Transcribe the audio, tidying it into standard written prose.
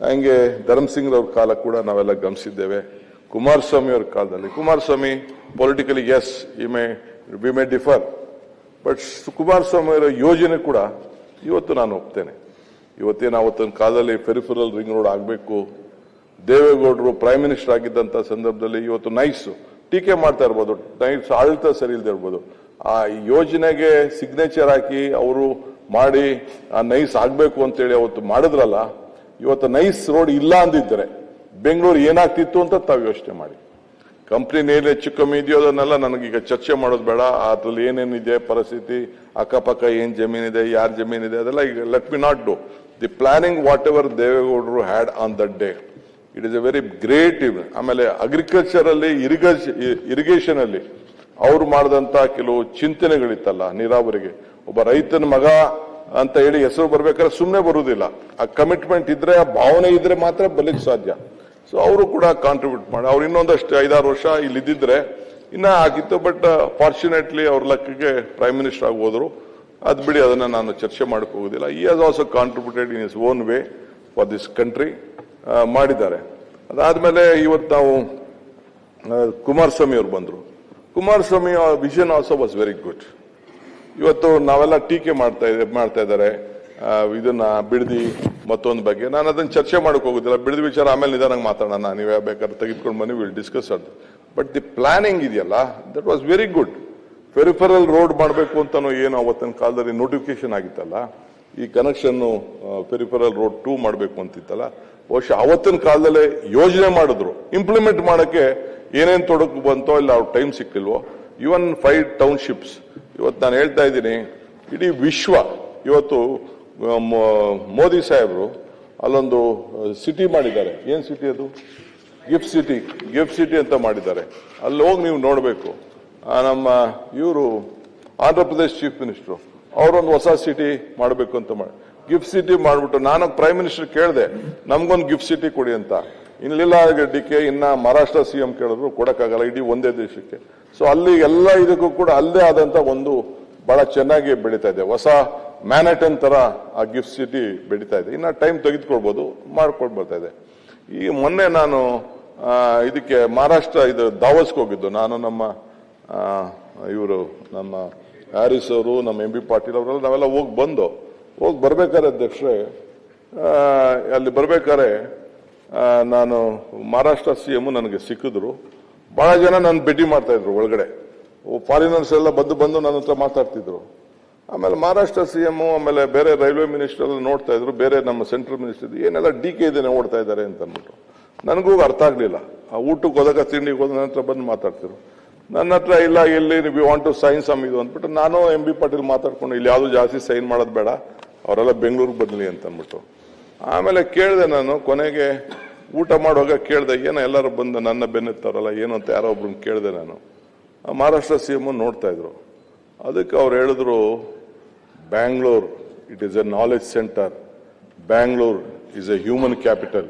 ಹಂಗೆ ಧರ್ಮಸಿಂಗ್ ಅವ್ರ ಕಾಲ ಕೂಡ ನಾವೆಲ್ಲ ಗಮನಿಸಿದ್ದೇವೆ. ಕುಮಾರಸ್ವಾಮಿ ಅವ್ರ ಕಾಲದಲ್ಲಿ Kumaraswamy politically as we may differ, but Kumaraswamy ಅವರ ಯೋಜನೆ ಕೂಡ ಇವತ್ತು ನಾನು ಒಪ್ತೇನೆ. ಅವತ್ತಿನ ಕಾಲದಲ್ಲಿ ಪೆರಿಫೆರಲ್ ರಿಂಗ್ ರೋಡ್ ಆಗಬೇಕು, ದೇವೇಗೌಡರು ಪ್ರೈಮ್ ಮಿನಿಸ್ಟರ್ ಆಗಿದ್ದಂತ ಸಂದರ್ಭದಲ್ಲಿ ಇವತ್ತು ನೈಸ್ ಟೀಕೆ ಮಾಡ್ತಾ ಇರ್ಬೋದು, ನೈಸ್ ಆಡಳಿತ ಸರಿ ಇಲ್ಲದೆ ಇರ್ಬೋದು, ಆ ಯೋಜನೆಗೆ ಸಿಗ್ನೇಚರ್ ಹಾಕಿ ಅವರು ಮಾಡಿ ಆ ನೈಸ್ ಆಗ್ಬೇಕು ಅಂತೇಳಿ ಅವತ್ತು ಮಾಡಿದ್ರಲ್ಲ, ಇವತ್ತು ನೈಸ್ ರೋಡ್ ಇಲ್ಲ ಅಂದಿದ್ರೆ ಬೆಂಗಳೂರು ಏನಾಗ್ತಿತ್ತು ಅಂತ ತಾವು ಯೋಚನೆ ಮಾಡಿ. ಕಂಪ್ನಿ ಏನು ಹೆಚ್ಚು ಕಮ್ಮಿ ಇದೆಯೋ ಅದನ್ನೆಲ್ಲ ನನಗೀಗ ಚರ್ಚೆ ಮಾಡೋದು ಬೇಡ. ಅದ್ರಲ್ಲಿ ಏನೇನಿದೆ ಪರಿಸ್ಥಿತಿ, ಅಕ್ಕಪಕ್ಕ ಏನ್ ಜಮೀನಿದೆ, ಯಾರ ಜಮೀನಿದೆ, ಅದೆಲ್ಲ ಈಗ let me not do the planning whatever ದೇವೇಗೌಡರು had on that day. It is a very great. ಆಮೇಲೆ ಅಗ್ರಿಕಲ್ಚರ್ ಅಲ್ಲಿ ಇರಿಗೇಷನ್ ಅಲ್ಲಿ ಅವ್ರು ಮಾಡಿದಂತ ಕೆಲವು ಚಿಂತನೆಗಳಿತ್ತಲ್ಲ, ನೀರಾವರಿಗೆ ಒಬ್ಬ ರೈತನ ಮಗ ಅಂತ ಹೇಳಿ ಹೆಸರು ಬರ್ಬೇಕಾದ್ರೆ ಸುಮ್ಮನೆ ಬರುವುದಿಲ್ಲ. ಆ ಕಮಿಟ್ಮೆಂಟ್ ಇದ್ರೆ, ಆ ಭಾವನೆ ಇದ್ರೆ ಮಾತ್ರ ಬಲಿಕ್ ಸಾಧ್ಯ. ಸೊ ಅವರು ಕೂಡ ಕಾಂಟ್ರಿಬ್ಯೂಟ್ ಮಾಡಿ ಅವ್ರು ಇನ್ನೊಂದಷ್ಟು 5-6 ವರ್ಷ ಇಲ್ಲಿ ಇದ್ದಿದ್ರೆ ಇನ್ನ ಆಗಿತ್ತು. ಬಟ್ ಫಾರ್ಚುನೇಟ್ಲಿ ಅವ್ರ ಲೆಕ್ಕಕ್ಕೆ ಪ್ರೈಮ್ ಮಿನಿಸ್ಟರ್ ಆಗಿ ಹೋದ್ರು. ಅದ್ ಬಿಡಿ, ಅದನ್ನ ನಾನು ಚರ್ಚೆ ಮಾಡಕ್ ಹೋಗುದಿಲ್ಲ. ಈ has also contributed in is own way for this country ಮಾಡಿದ್ದಾರೆ. ಅದಾದ್ಮೇಲೆ ಇವತ್ತು ನಾವು ಕುಮಾರಸ್ವಾಮಿ ಅವರು ಬಂದ್ರು. Kumaraswamy vision also was very good. ಇವತ್ತು ನಾವೆಲ್ಲ ಟೀಕೆ ಮಾಡ್ತಾ ಇದ್ದಾರೆ ಇದನ್ನ ಬಿಡದಿ ಮತ್ತೊಂದು ಬಗ್ಗೆ. ನಾನು ಅದನ್ನ ಚರ್ಚೆ ಮಾಡಕ್ ಹೋಗುದಿಲ್ಲ. ಬಿಡದಿ ವಿಚಾರ ಆಮೇಲೆ ನಿಧಾನಕ್ಕೆ ಮಾತಾಡೋಣ, ನೀವೇ ಬೇಕಾದ್ರೆ ತೆಗೆದುಕೊಂಡು ಬನ್ನಿ, ವಿಲ್ ಡಿಸ್ಕಸ್ ಅದು. ಬಟ್ ದಿ ಪ್ಲಾನಿಂಗ್ ಇದೆಯಲ್ಲ, that was very good. Peripheral road ಮಾಡಬೇಕು ಅಂತಾನು ಏನು ಅವತ್ತಿನ ಕಾಲದಲ್ಲಿ ನೋಟಿಫಿಕೇಶನ್ ಆಗಿತ್ತಲ್ಲ, ಈ ಕನೆಕ್ಷನ್ ಪೆರಿಫೆರಲ್ ರೋಡ್ 2 ಮಾಡಬೇಕು ಅಂತಿತ್ತಲ್ಲ, ಬಹುಶಃ ಅವತ್ತಿನ ಕಾಲದಲ್ಲೇ ಯೋಜನೆ ಮಾಡಿದ್ರು. ಇಂಪ್ಲಿಮೆಂಟ್ ಮಾಡಕ್ಕೆ ಏನೇನ್ ತೊಡಕು ಬಂತೋ ಇಲ್ಲ ಅವ್ರ ಟೈಮ್ ಸಿಕ್ಕಿಲ್ವೋ. ಇವನ್ 5 ಟೌನ್ಶಿಪ್ಸ್ ಇವತ್ತು ನಾನು ಹೇಳ್ತಾ ಇದ್ದೀನಿ, ಇಡೀ ವಿಶ್ವ ಇವತ್ತು ಮೋದಿ ಸಾಹೇಬರು ಅಲ್ಲೊಂದು ಸಿಟಿ ಮಾಡಿದ್ದಾರೆ. ಏನ್ ಸಿಟಿ ಅದು? ಗಿಫ್ಟ್ ಸಿಟಿ ಅಂತ ಮಾಡಿದ್ದಾರೆ. ಅಲ್ಲಿ ಹೋಗಿ ನೀವು ನೋಡಬೇಕು. ನಮ್ಮ ಇವರು ಆಂಧ್ರ ಪ್ರದೇಶ್ ಚೀಫ್ ಮಿನಿಸ್ಟರ್ ಅವರೊಂದು ಹೊಸ ಸಿಟಿ ಮಾಡಬೇಕು ಅಂತ ಗಿಫ್ಟ್ ಸಿಟಿ ಮಾಡ್ಬಿಟ್ಟು ನಾನು ಪ್ರೈಮ್ ಮಿನಿಸ್ಟರ್ ಕೇಳಿದೆ, ನಮ್ಗೊಂದು ಗಿಫ್ಟ್ ಸಿಟಿ ಕೊಡಿ ಅಂತ. ಇನ್ನಿಲ್ಲ ಡಿಕೆ, ಇನ್ನ ಮಹಾರಾಷ್ಟ್ರ ಸಿಎಂ ಕೇಳಿದ್ರು ಕೊಡಕ್ಕಾಗಲ್ಲ, ಇಡೀ ಒಂದೇ ದೇಶಕ್ಕೆ. ಸೊ ಅಲ್ಲಿ ಎಲ್ಲ ಇದಕ್ಕೂ ಕೂಡ ಅಲ್ಲೇ ಆದಂತ ಒಂದು ಬಹಳ ಚೆನ್ನಾಗಿ ಬೆಳೀತಾ ಇದೆ. ಹೊಸ ಮ್ಯಾನಟನ್ ತರ ಆ ಗಿಫ್ಟ್ ಸಿಟಿ ಬೆಳೀತಾ ಇದೆ. ಇನ್ನ ಟೈಮ್ ತೆಗೆದುಕೊಳ್ಬಹುದು, ಮಾಡ್ಕೊಂಡು ಬರ್ತಾ ಇದೆ. ಈ ಮೊನ್ನೆ ನಾನು ಇದಕ್ಕೆ ಮಹಾರಾಷ್ಟ್ರ ದಾವಸ್ಗೆ ಹೋಗಿದ್ದು. ನಾನು ನಮ್ಮ ಇವರು ನಮ್ಮ ಹ್ಯಾರಿಸ್ ಅವರು, ನಮ್ಮ ಎಂ ಬಿ ಪಾಟೀಲ್ ಅವರೆಲ್ಲ ನಾವೆಲ್ಲ ಹೋಗಿ ಬರ್ಬೇಕಾದ್ರೆ ಅಧ್ಯಕ್ಷರೇ, ಅಲ್ಲಿ ಬರ್ಬೇಕಾದ್ರೆ ನಾನು ಮಹಾರಾಷ್ಟ್ರ ಸಿಎಂ ನನಗೆ ಸಿಕ್ಕಿದ್ರು. ಬಹಳ ಜನ ನನ್ನ ಭೇಟಿ ಮಾಡ್ತಾ ಇದ್ರು ಒಳಗಡೆ. ಫಾರಿನರ್ಸ್ ಎಲ್ಲ ಬಂದು ನನ್ನ ಹತ್ರ ಮಾತಾಡ್ತಿದ್ರು. ಆಮೇಲೆ ಮಹಾರಾಷ್ಟ್ರ ಸಿಎಂ, ಆಮೇಲೆ ಬೇರೆ ರೈಲ್ವೆ ಮಿನಿಸ್ಟರ್ ಎಲ್ಲ ನೋಡ್ತಾ ಇದ್ರು, ಬೇರೆ ನಮ್ಮ ಸೆಂಟ್ರಲ್ ಮಿನಿಸ್ಟರ್ ಏನೆಲ್ಲ ಡಿಕೆ ಇದೆ ಓಡ್ತಾ ಇದ್ದಾರೆ ಅಂತ ಅಂದ್ಬಿಟ್ಟು ನನಗೂ ಅರ್ಥ ಆಗ್ಲಿಲ್ಲ. ಆ ಊಟಕ್ಕೆ ಹೋದಾಗ ತಿಂಡಿಗೆ ಹೋದ ನನ್ನ ಹತ್ರ ಬಂದು ಮಾತಾಡ್ತಿದ್ರು. ನನ್ನ ಹತ್ರ ಇಲ್ಲ, ಎಲ್ಲಿ we want to sign some ಇದು ಅಂದ್ಬಿಟ್ಟು ನಾನು ಎಂ ಬಿ ಪಾಟೀಲ್ ಮಾತಾಡ್ಕೊಂಡು ಇಲ್ಲಿ ಯಾವ್ದು ಜಾಸ್ತಿ ಸೈನ್ ಮಾಡೋದು ಬೇಡ, ಅವರೆಲ್ಲ ಬೆಂಗಳೂರಿಗೆ ಬದಲಿ ಅಂತ ಅಂದ್ಬಿಟ್ಟು. ಆಮೇಲೆ ಕೇಳಿದೆ ನಾನು, ಕೊನೆಗೆ ಊಟ ಮಾಡುವಾಗ ಕೇಳಿದೆ, ಏನೋ ಎಲ್ಲರೂ ಬಂದು ನನ್ನ ಬೆನ್ನೆತ್ತವರಲ್ಲ ಏನು ಅಂತ ಯಾರೋ ಒಬ್ರನ್ನ ಕೇಳಿದೆ ನಾನು. ಮಹಾರಾಷ್ಟ್ರ ಸಿಎಂ ನೋಡ್ತಾ ಇದ್ರು. ಅದಕ್ಕೆ ಅವ್ರು ಹೇಳಿದ್ರು, Bangalore it is A knowledge centre, Bangalore is A human capital.